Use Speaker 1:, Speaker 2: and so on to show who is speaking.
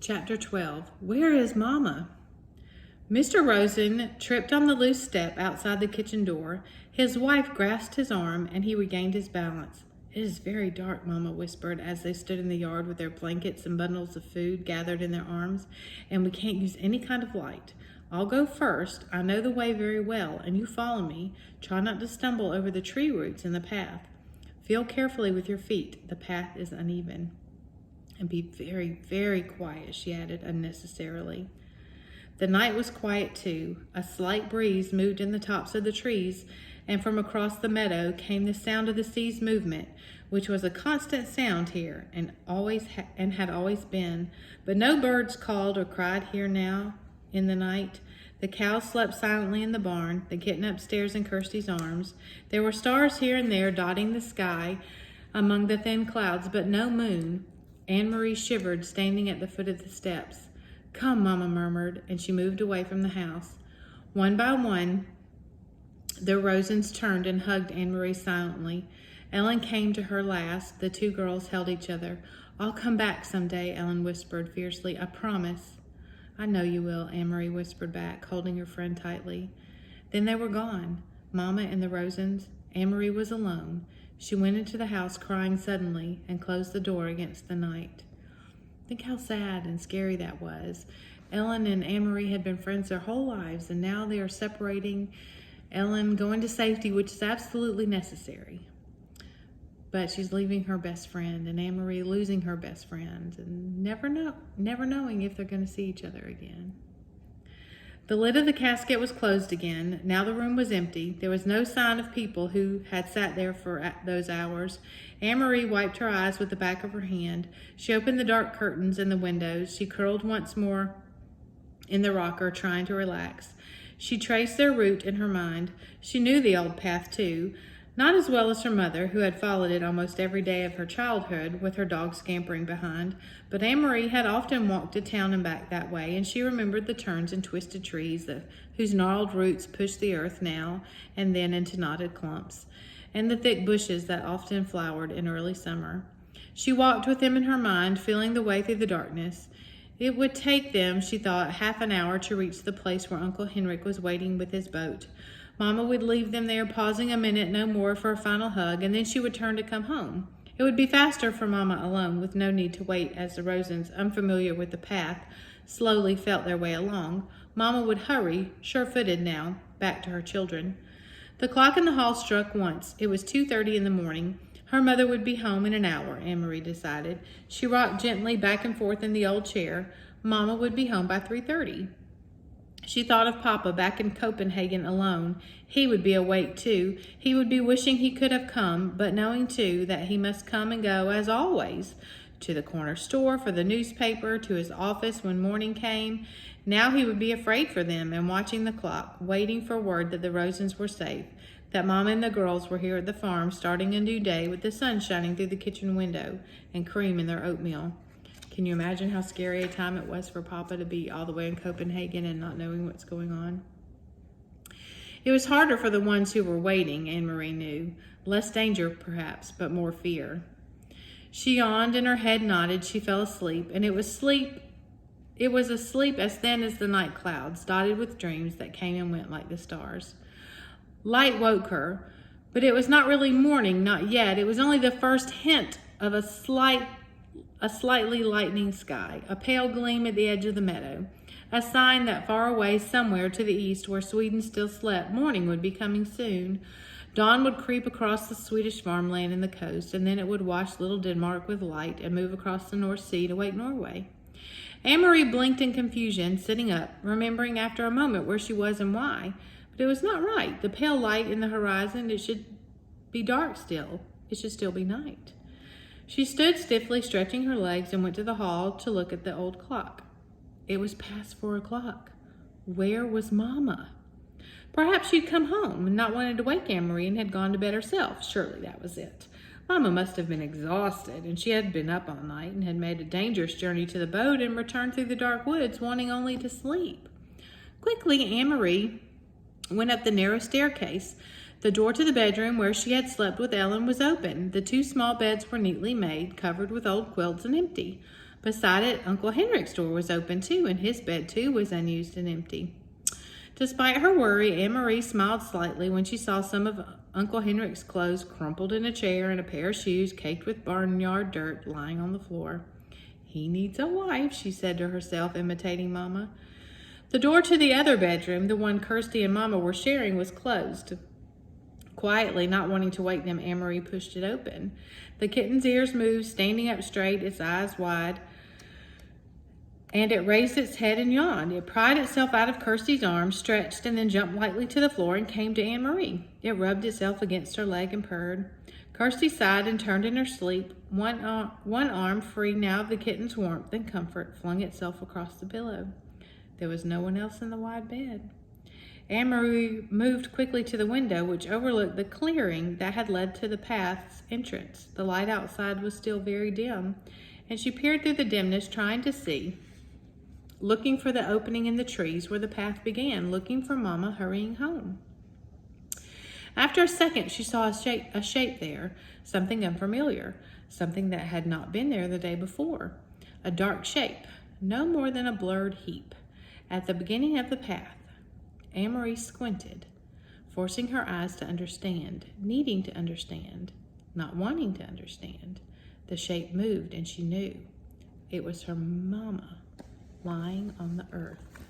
Speaker 1: Chapter 12. Where is Mama? Mr. Rosen tripped on the loose step outside the kitchen door. His wife grasped his arm, and he regained his balance. It is very dark, Mama whispered as they stood in the yard with their blankets and bundles of food gathered in their arms, and we can't use any kind of light. I'll go first. I know the way very well, and you follow me. Try not to stumble over the tree roots in the path. Feel carefully with your feet. The path is uneven. And be very, very quiet, she added unnecessarily. The night was quiet too. A slight breeze moved in the tops of the trees, and from across the meadow came the sound of the sea's movement, which was a constant sound here and had always been. But no birds called or cried here now in the night. The cows slept silently in the barn, the kitten upstairs in Kirsty's arms. There were stars here and there dotting the sky among the thin clouds, but no moon. Anne-Marie shivered, standing at the foot of the steps. Come, Mama murmured, and she moved away from the house. One by one, the Rosens turned and hugged Anne-Marie silently. Ellen came to her last. The two girls held each other. I'll come back someday, Ellen whispered fiercely. I promise. I know you will, Anne-Marie whispered back, holding her friend tightly. Then they were gone, Mama and the Rosens. Anne-Marie was alone. She went into the house crying suddenly and closed the door against the night. Think how sad and scary that was. Ellen and Anne-Marie had been friends their whole lives, and now they are separating. Ellen going to safety, which is absolutely necessary. But she's leaving her best friend, and Anne-Marie losing her best friend, and never knowing if they're going to see each other again. The lid of the casket was closed again. Now the room was empty. There was no sign of people who had sat there for those hours. Anne-Marie wiped her eyes with the back of her hand. She opened the dark curtains in the windows. She curled once more in the rocker, trying to relax. She traced their route in her mind. She knew the old path, too. Not as well as her mother, who had followed it almost every day of her childhood, with her dog scampering behind. But Anne-Marie had often walked to town and back that way, and she remembered the turns and twisted trees whose gnarled roots pushed the earth now and then into knotted clumps, and the thick bushes that often flowered in early summer. She walked with them in her mind, feeling the way through the darkness. It would take them, she thought, half an hour to reach the place where Uncle Henrik was waiting with his boat. Mama would leave them there, pausing a minute no more for a final hug, and then she would turn to come home. It would be faster for Mama alone, with no need to wait as the Rosens, unfamiliar with the path, slowly felt their way along. Mama would hurry, sure-footed now, back to her children. The clock in the hall struck once. It was 2:30 in the morning. Her mother would be home in an hour, Anne-Marie decided. She rocked gently back and forth in the old chair. Mama would be home by 3:30. She thought of Papa back in Copenhagen alone. He would be awake too. He would be wishing he could have come, but knowing too that he must come and go as always. To the corner store for the newspaper, to his office when morning came. Now he would be afraid for them and watching the clock, waiting for word that the Rosens were safe, that Mama and the girls were here at the farm starting a new day with the sun shining through the kitchen window and cream in their oatmeal. Can you imagine how scary a time it was for Papa to be all the way in Copenhagen and not knowing what's going on? It was harder for the ones who were waiting, Anne-Marie knew. Less danger, perhaps, but more fear. She yawned and her head nodded. She fell asleep, and it was a sleep as thin as the night clouds, dotted with dreams that came and went like the stars. Light woke her, but it was not really morning, not yet. It was only the first hint of a slightly lightening sky, a pale gleam at the edge of the meadow, a sign that far away somewhere to the east where Sweden still slept, morning would be coming soon. Dawn would creep across the Swedish farmland and the coast, and then it would wash little Denmark with light and move across the North Sea to wake Norway. Anne-Marie blinked in confusion, sitting up, remembering after a moment where she was and why. But it was not right. The pale light in the horizon, it should be dark still. It should still be night. She stood stiffly, stretching her legs, and went to the hall to look at the old clock. It was past 4 o'clock. Where was Mama? Perhaps she'd come home and not wanted to wake Anne-Marie and had gone to bed herself. Surely that was it. Mama must have been exhausted, and she had been up all night and had made a dangerous journey to the boat and returned through the dark woods, wanting only to sleep. Quickly, Anne-Marie went up the narrow staircase. The door to the bedroom where she had slept with Ellen was open. The two small beds were neatly made, covered with old quilts and empty. Beside it, Uncle Henrik's door was open too, and his bed too was unused and empty. Despite her worry, Anne-Marie smiled slightly when she saw some of Uncle Henrik's clothes crumpled in a chair and a pair of shoes caked with barnyard dirt lying on the floor. "He needs a wife," she said to herself, imitating Mama. The door to the other bedroom, the one Kirsty and Mama were sharing, was closed. Quietly, not wanting to wake them, Anne-Marie pushed it open. The kitten's ears moved, standing up straight, its eyes wide, and it raised its head and yawned. It pried itself out of Kirsty's arms, stretched, and then jumped lightly to the floor and came to Anne-Marie. It rubbed itself against her leg and purred. Kirsty sighed and turned in her sleep, one arm free now of the kitten's warmth and comfort, flung itself across the pillow. There was no one else in the wide bed. Anne-Marie moved quickly to the window, which overlooked the clearing that had led to the path's entrance. The light outside was still very dim, and she peered through the dimness, trying to see, looking for the opening in the trees where the path began, looking for Mama hurrying home. After a second, she saw a shape there, something unfamiliar, something that had not been there the day before. A dark shape, no more than a blurred heap, at the beginning of the path. Anne-Marie squinted, forcing her eyes to understand, needing to understand, not wanting to understand. The shape moved, and she knew. It was her Mama, lying on the earth.